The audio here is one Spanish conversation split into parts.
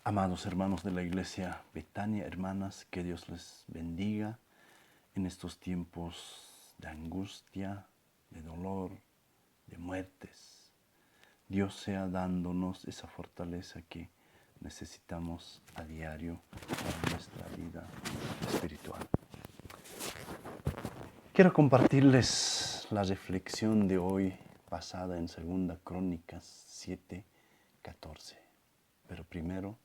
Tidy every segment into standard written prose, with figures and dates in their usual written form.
Amados hermanos de la Iglesia Betania, hermanas, que Dios les bendiga en estos tiempos de angustia, de dolor, de muertes. Dios sea dándonos esa fortaleza que necesitamos a diario para nuestra vida espiritual. Quiero compartirles la reflexión de hoy basada en 2 Crónicas 7:14. Pero primero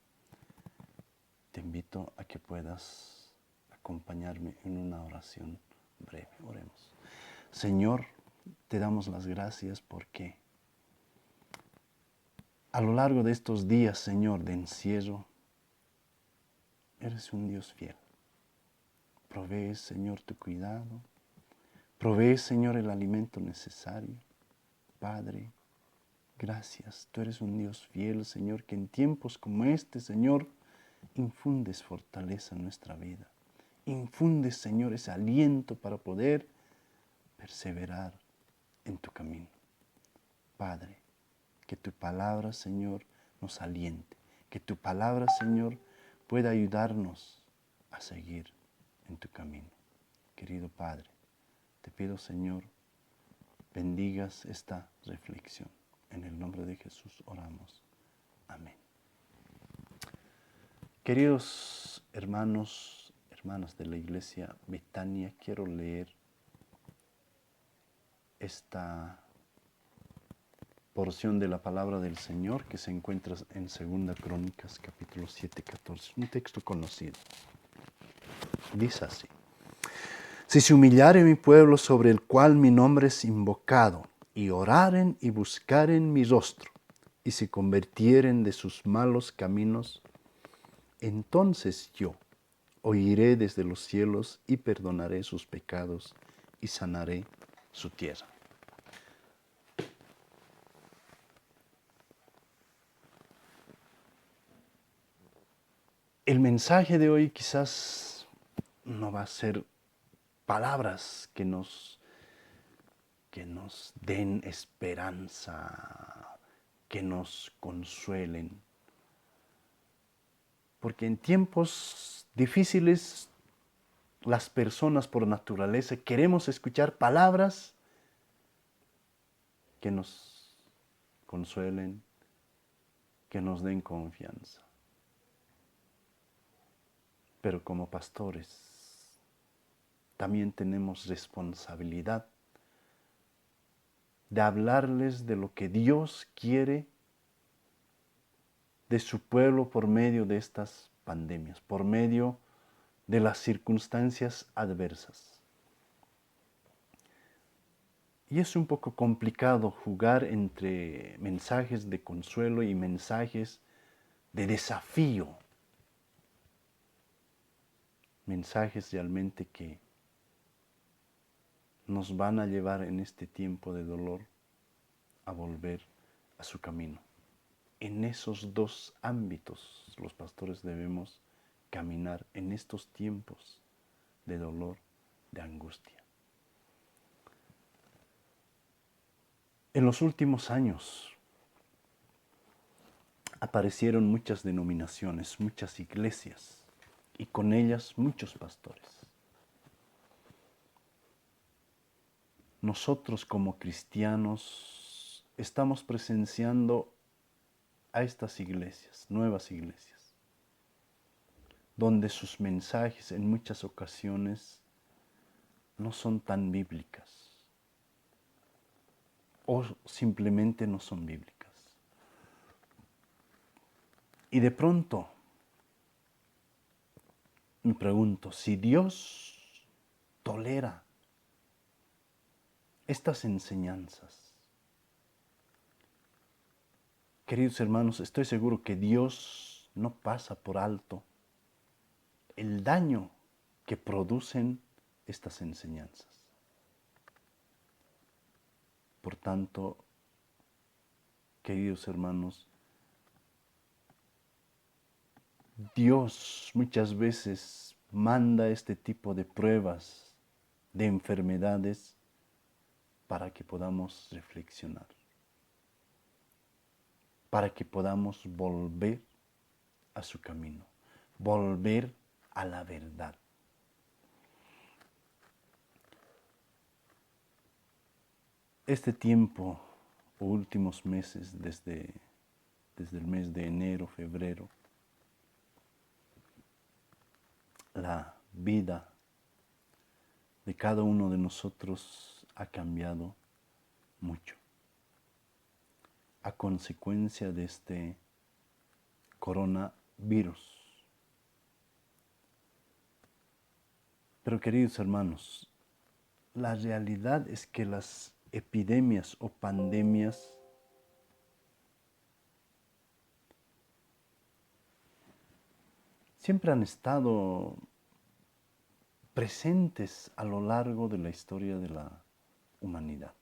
te invito a que puedas acompañarme en una oración breve. Oremos. Señor, te damos las gracias porque a lo largo de estos días, Señor, de encierro, eres un Dios fiel. Provees, Señor, tu cuidado. Provees, Señor, el alimento necesario. Padre, gracias. Tú eres un Dios fiel, Señor, que en tiempos como este, Señor, infundes fortaleza en nuestra vida. Infundes, Señor, ese aliento para poder perseverar en tu camino. Padre, que tu palabra, Señor, nos aliente. Que tu palabra, Señor, pueda ayudarnos a seguir en tu camino. Querido Padre, te pido, Señor, bendigas esta reflexión. En el nombre de Jesús oramos. Amén. Queridos hermanos, hermanas de la Iglesia Betania, quiero leer esta porción de la palabra del Señor que se encuentra en 2 Crónicas, capítulo 7:14, un texto conocido. Dice así: Si se humillare mi pueblo sobre el cual mi nombre es invocado, y oraren y buscaren mi rostro, y se convirtieren de sus malos caminos, entonces yo oiré desde los cielos y perdonaré sus pecados y sanaré su tierra. El mensaje de hoy quizás no va a ser palabras que nos den esperanza, que nos consuelen. Porque en tiempos difíciles, las personas por naturaleza queremos escuchar palabras que nos consuelen, que nos den confianza. Pero como pastores, también tenemos responsabilidad de hablarles de lo que Dios quiere de su pueblo por medio de estas pandemias, por medio de las circunstancias adversas. Y es un poco complicado jugar entre mensajes de consuelo y mensajes de desafío. Mensajes realmente que nos van a llevar en este tiempo de dolor a volver a su camino. En esos dos ámbitos los pastores debemos caminar en estos tiempos de dolor, de angustia. En los últimos años aparecieron muchas denominaciones, muchas iglesias y con ellas muchos pastores. Nosotros como cristianos estamos presenciando a estas iglesias, nuevas iglesias, donde sus mensajes en muchas ocasiones no son tan bíblicas o simplemente no son bíblicas. Y de pronto me pregunto, si Dios tolera estas enseñanzas, queridos hermanos, estoy seguro que Dios no pasa por alto el daño que producen estas enseñanzas. Por tanto, queridos hermanos, Dios muchas veces manda este tipo de pruebas, de enfermedades, para que podamos reflexionar, para que podamos volver a su camino, volver a la verdad. Este tiempo, o últimos meses, desde el mes de enero, febrero, la vida de cada uno de nosotros ha cambiado mucho a consecuencia de este coronavirus. Pero queridos hermanos, la realidad es que las epidemias o pandemias siempre han estado presentes a lo largo de la historia de la humanidad.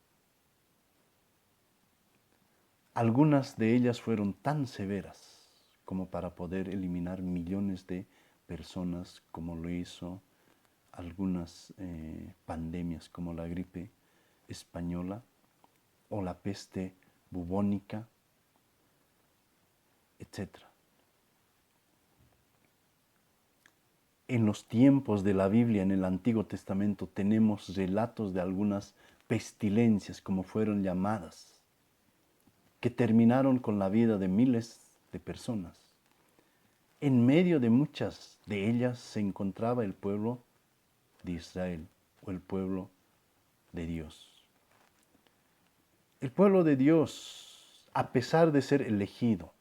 Algunas de ellas fueron tan severas como para poder eliminar millones de personas, como lo hizo algunas pandemias como la gripe española o la peste bubónica, etc. En los tiempos de la Biblia, en el Antiguo Testamento, tenemos relatos de algunas pestilencias, como fueron llamadas, que terminaron con la vida de miles de personas. En medio de muchas de ellas se encontraba el pueblo de Israel o el pueblo de Dios. El pueblo de Dios, a pesar de ser elegido,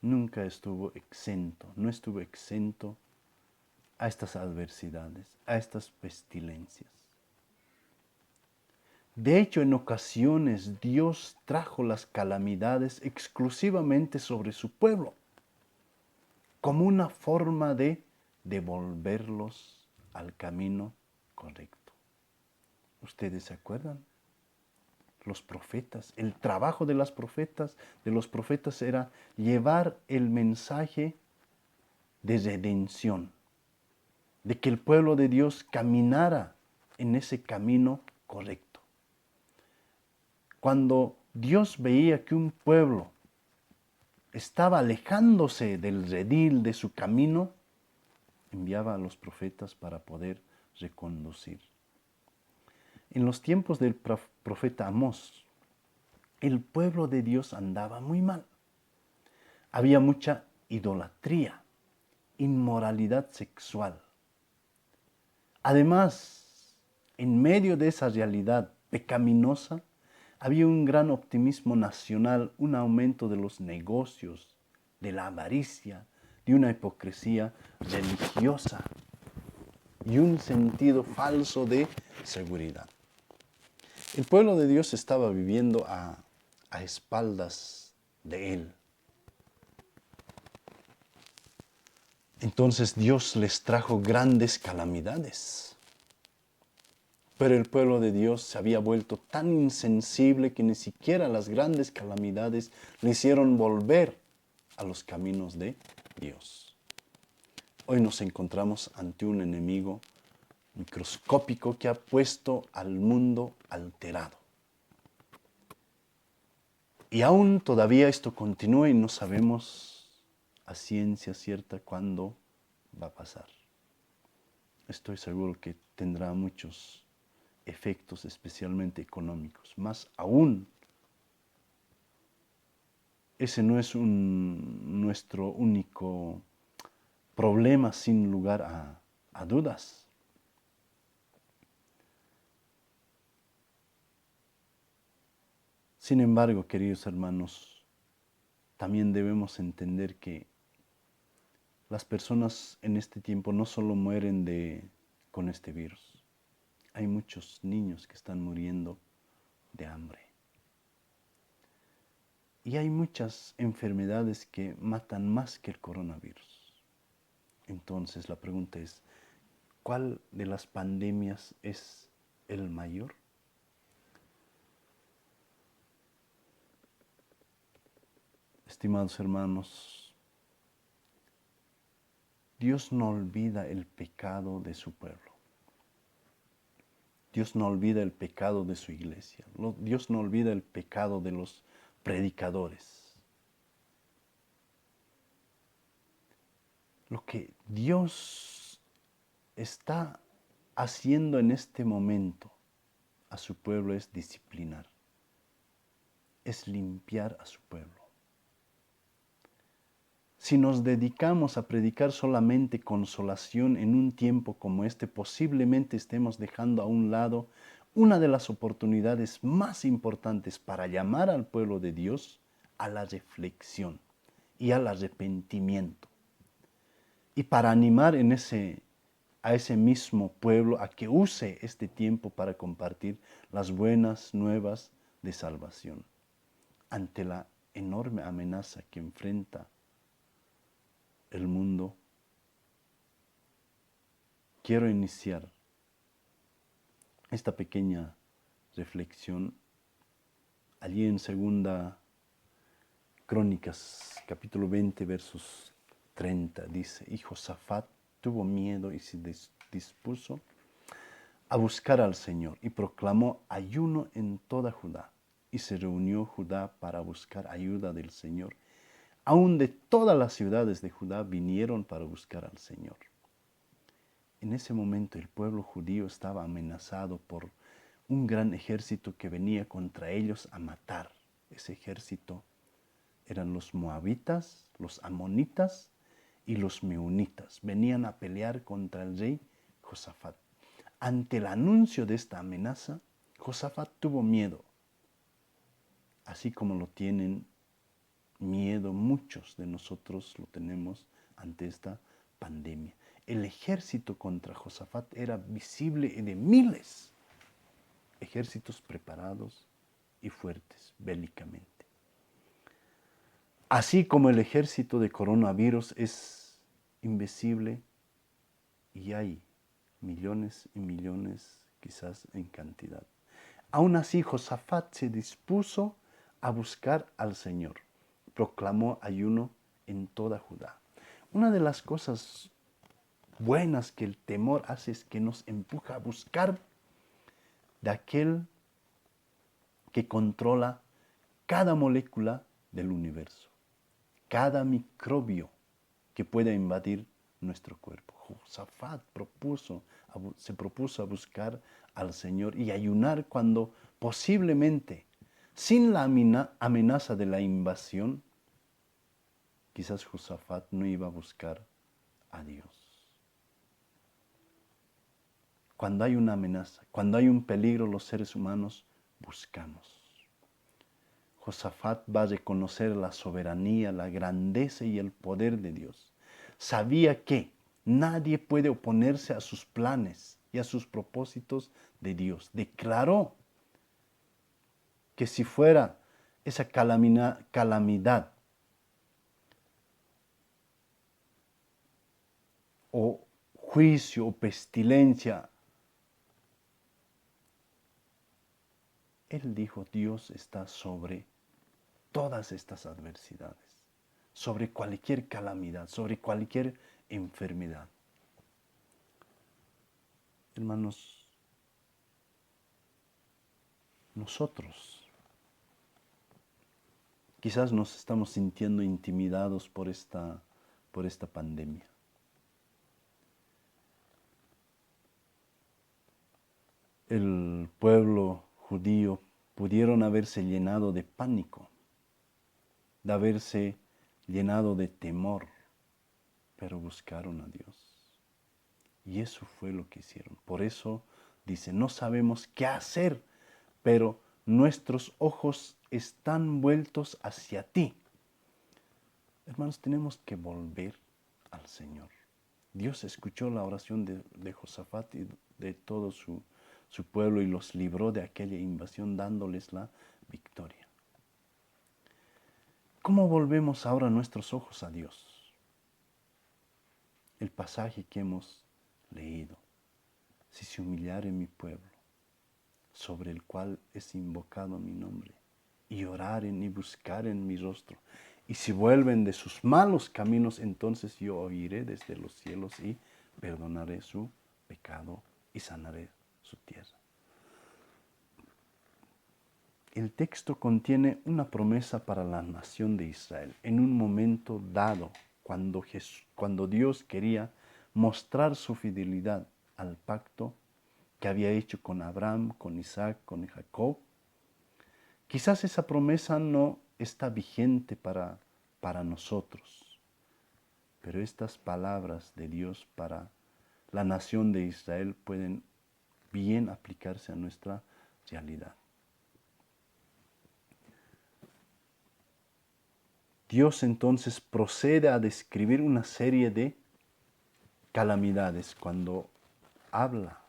nunca estuvo exento, no estuvo exento a estas adversidades, a estas pestilencias. De hecho, en ocasiones Dios trajo las calamidades exclusivamente sobre su pueblo, como una forma de devolverlos al camino correcto. ¿Ustedes se acuerdan? Los profetas, el trabajo de los profetas era llevar el mensaje de redención, de que el pueblo de Dios caminara en ese camino correcto. Cuando Dios veía que un pueblo estaba alejándose del redil de su camino, enviaba a los profetas para poder reconducir. En los tiempos del profeta Amós, el pueblo de Dios andaba muy mal. Había mucha idolatría, inmoralidad sexual. Además, en medio de esa realidad pecaminosa, había un gran optimismo nacional, un aumento de los negocios, de la avaricia, de una hipocresía religiosa y un sentido falso de seguridad. El pueblo de Dios estaba viviendo a espaldas de Él. Entonces Dios les trajo grandes calamidades. Pero el pueblo de Dios se había vuelto tan insensible que ni siquiera las grandes calamidades le hicieron volver a los caminos de Dios. Hoy nos encontramos ante un enemigo microscópico que ha puesto al mundo alterado. Y aún todavía esto continúa y no sabemos a ciencia cierta cuándo va a pasar. Estoy seguro que tendrá muchos efectos, especialmente económicos. Más aún, ese no es nuestro único problema, sin lugar a dudas. Sin embargo, queridos hermanos, también debemos entender que las personas en este tiempo no solo mueren con este virus. Hay muchos niños que están muriendo de hambre. Y hay muchas enfermedades que matan más que el coronavirus. Entonces la pregunta es, ¿cuál de las pandemias es el mayor? Estimados hermanos, Dios no olvida el pecado de su pueblo. Dios no olvida el pecado de su iglesia. Dios no olvida el pecado de los predicadores. Lo que Dios está haciendo en este momento a su pueblo es disciplinar, es limpiar a su pueblo. Si nos dedicamos a predicar solamente consolación en un tiempo como este, posiblemente estemos dejando a un lado una de las oportunidades más importantes para llamar al pueblo de Dios a la reflexión y al arrepentimiento. Y para animar a ese mismo pueblo a que use este tiempo para compartir las buenas nuevas de salvación ante la enorme amenaza que enfrenta el mundo. Quiero iniciar esta pequeña reflexión allí en Segunda Crónicas, capítulo 20, versos 30. Dice, y Josafat tuvo miedo y se dispuso a buscar al Señor y proclamó ayuno en toda Judá. Y se reunió Judá para buscar ayuda del Señor. Aún de todas las ciudades de Judá vinieron para buscar al Señor. En ese momento el pueblo judío estaba amenazado por un gran ejército que venía contra ellos a matar. Ese ejército eran los moabitas, los amonitas y los meunitas. Venían a pelear contra el rey Josafat. Ante el anuncio de esta amenaza, Josafat tuvo miedo, así como lo tienen miedo muchos de nosotros lo tenemos ante esta pandemia. El ejército contra Josafat era visible de miles, ejércitos preparados y fuertes bélicamente. Así como el ejército de coronavirus es invisible y hay millones y millones quizás en cantidad. Aún así, Josafat se dispuso a buscar al Señor. Proclamó ayuno en toda Judá. Una de las cosas buenas que el temor hace es que nos empuja a buscar de aquel que controla cada molécula del universo, cada microbio que pueda invadir nuestro cuerpo. Josafat se propuso a buscar al Señor y ayunar cuando posiblemente, sin la amenaza de la invasión, quizás Josafat no iba a buscar a Dios. Cuando hay una amenaza, cuando hay un peligro, los seres humanos buscamos. Josafat va a reconocer la soberanía, la grandeza y el poder de Dios. Sabía que nadie puede oponerse a sus planes y a sus propósitos de Dios. Declaró que si fuera esa calamidad o juicio o pestilencia, él dijo, Dios está sobre todas estas adversidades, sobre cualquier calamidad, sobre cualquier enfermedad. Hermanos, nosotros quizás nos estamos sintiendo intimidados por esta pandemia. El pueblo judío pudieron haberse llenado de pánico, de haberse llenado de temor, pero buscaron a Dios. Y eso fue lo que hicieron. Por eso dice, no sabemos qué hacer, pero nuestros ojos están vueltos hacia ti. Hermanos, tenemos que volver al Señor. Dios escuchó la oración de Josafat y de todo su pueblo y los libró de aquella invasión dándoles la victoria. ¿Cómo volvemos ahora nuestros ojos a Dios? El pasaje que hemos leído. Si se humillare mi pueblo, sobre el cual es invocado mi nombre, y oraren y buscaren mi rostro, y si vuelven de sus malos caminos, entonces yo oiré desde los cielos y perdonaré su pecado y sanaré su tierra. El texto contiene una promesa para la nación de Israel en un momento dado, cuando Dios quería mostrar su fidelidad al pacto que había hecho con Abraham, con Isaac, con Jacob, quizás esa promesa no está vigente para nosotros, pero estas palabras de Dios para la nación de Israel pueden bien aplicarse a nuestra realidad. Dios entonces procede a describir una serie de calamidades cuando habla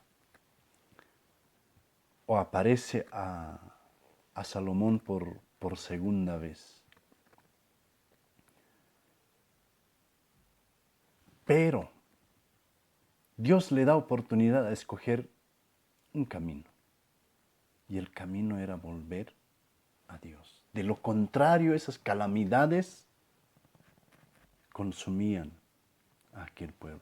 o aparece a Salomón por segunda vez. Pero Dios le da oportunidad a escoger un camino. Y el camino era volver a Dios. De lo contrario, esas calamidades consumían a aquel pueblo.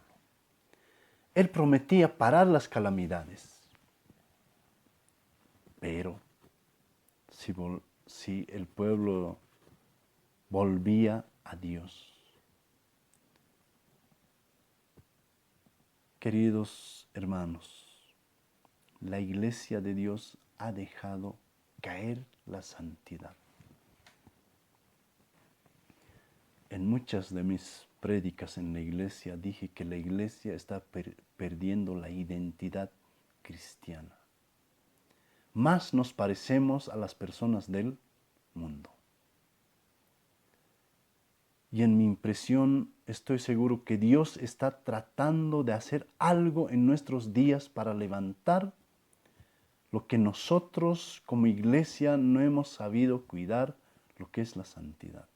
Él prometía parar las calamidades. Pero si el pueblo volvía a Dios. Queridos hermanos, la iglesia de Dios ha dejado caer la santidad. En muchas de mis prédicas en la iglesia dije que la iglesia está perdiendo la identidad cristiana. Más nos parecemos a las personas del mundo. Y en mi impresión estoy seguro que Dios está tratando de hacer algo en nuestros días para levantar lo que nosotros como iglesia no hemos sabido cuidar, lo que es la santidad.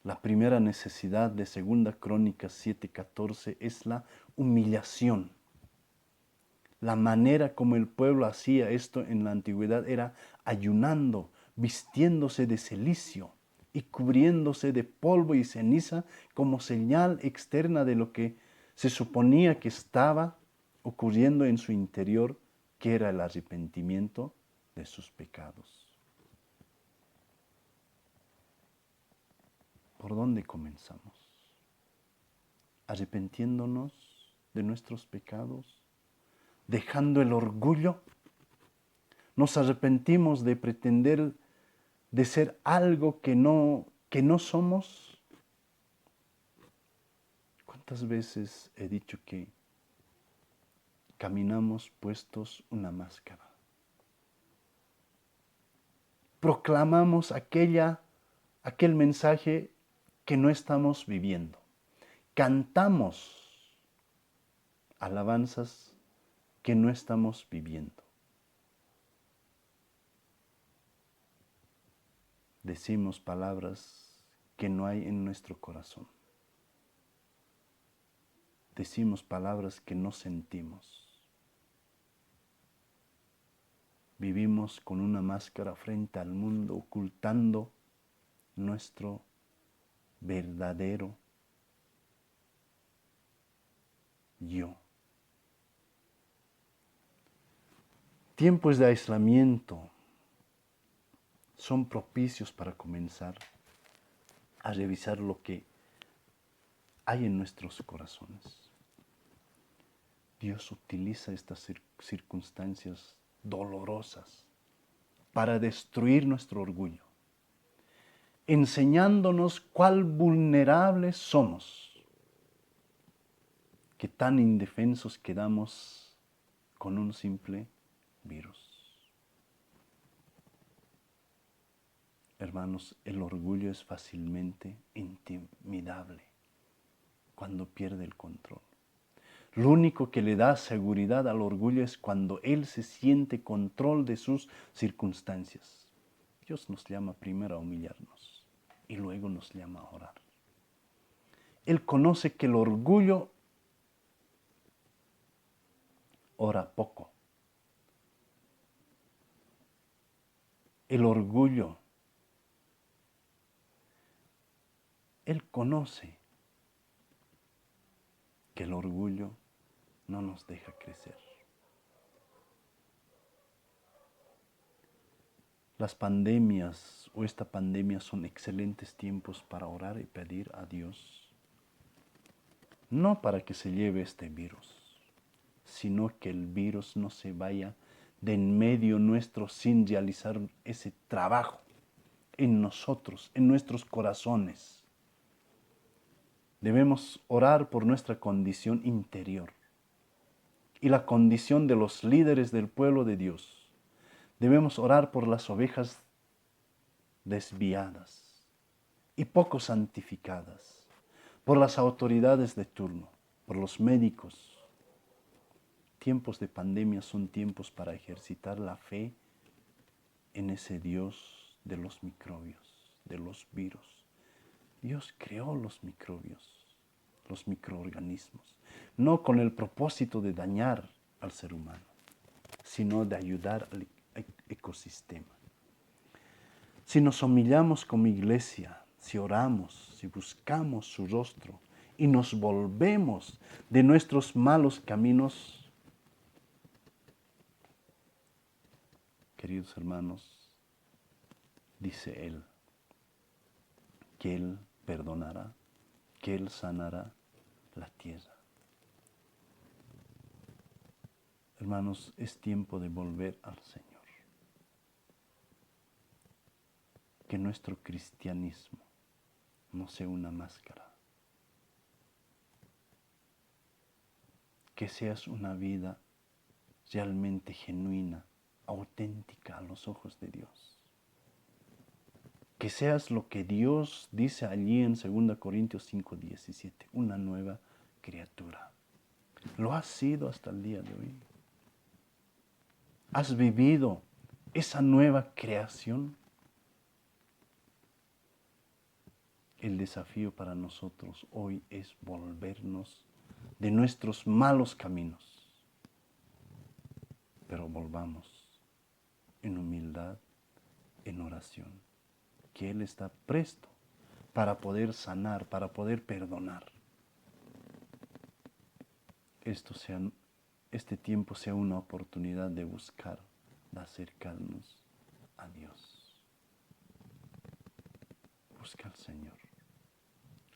La primera necesidad de 2 Crónicas 7:14 es la humillación. La manera como el pueblo hacía esto en la antigüedad era ayunando, vistiéndose de cilicio y cubriéndose de polvo y ceniza como señal externa de lo que se suponía que estaba ocurriendo en su interior, que era el arrepentimiento de sus pecados. ¿Por dónde comenzamos? Arrepintiéndonos de nuestros pecados, dejando el orgullo. Nos arrepentimos de pretender de ser algo que no somos. ¿Cuántas veces he dicho que caminamos puestos una máscara? Proclamamos aquel mensaje que no estamos viviendo. Cantamos alabanzas que no estamos viviendo. Decimos palabras que no hay en nuestro corazón. Decimos palabras que no sentimos. Vivimos con una máscara frente al mundo, ocultando nuestro verdadero yo. Tiempos de aislamiento son propicios para comenzar a revisar lo que hay en nuestros corazones. Dios utiliza estas circunstancias dolorosas para destruir nuestro orgullo, enseñándonos cuán vulnerables somos, que tan indefensos quedamos con un simple virus. Hermanos, el orgullo es fácilmente intimidable cuando pierde el control. Lo único que le da seguridad al orgullo es cuando él se siente control de sus circunstancias. Dios nos llama primero a humillarnos y luego nos llama a orar. Él conoce que el orgullo ora poco. El orgullo, Él conoce que el orgullo no nos deja crecer. Las pandemias o esta pandemia son excelentes tiempos para orar y pedir a Dios, no para que se lleve este virus, sino que el virus no se vaya de en medio nuestro sin realizar ese trabajo en nosotros, en nuestros corazones. Debemos orar por nuestra condición interior y la condición de los líderes del pueblo de Dios. Debemos orar por las ovejas desviadas y poco santificadas, por las autoridades de turno, por los médicos. Tiempos de pandemia son tiempos para ejercitar la fe en ese Dios de los microbios, de los virus. Dios creó los microbios, los microorganismos, no con el propósito de dañar al ser humano, sino de ayudar al ecosistema. Si nos humillamos como iglesia, si oramos, si buscamos su rostro y nos volvemos de nuestros malos caminos, queridos hermanos, dice Él, que Él perdonará, que Él sanará la tierra. Hermanos, es tiempo de volver al Señor. Que nuestro cristianismo no sea una máscara. Que seas una vida realmente genuina, auténtica a los ojos de Dios. Que seas lo que Dios dice allí en 2 Corintios 5:17, una nueva criatura. Lo has sido hasta el día de hoy. ¿Has vivido esa nueva creación? El desafío para nosotros hoy es volvernos de nuestros malos caminos, pero volvamos en humildad, en oración, que Él está presto para poder sanar, para poder perdonar. Este tiempo sea una oportunidad de buscar, de acercarnos a Dios. Busca al Señor,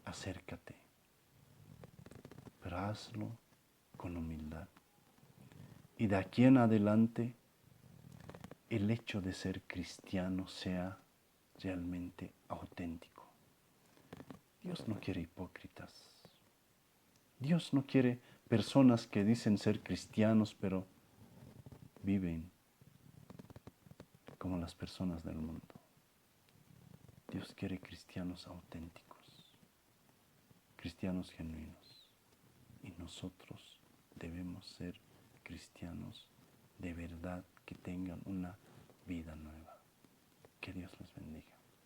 acércate, pero hazlo con humildad. Y de aquí en adelante, el hecho de ser cristiano sea realmente auténtico. Dios no quiere hipócritas. Dios no quiere personas que dicen ser cristianos, pero viven como las personas del mundo. Dios quiere cristianos auténticos, cristianos genuinos. Y nosotros debemos ser cristianos de verdad que tengan una vida nueva. Que Dios los bendiga.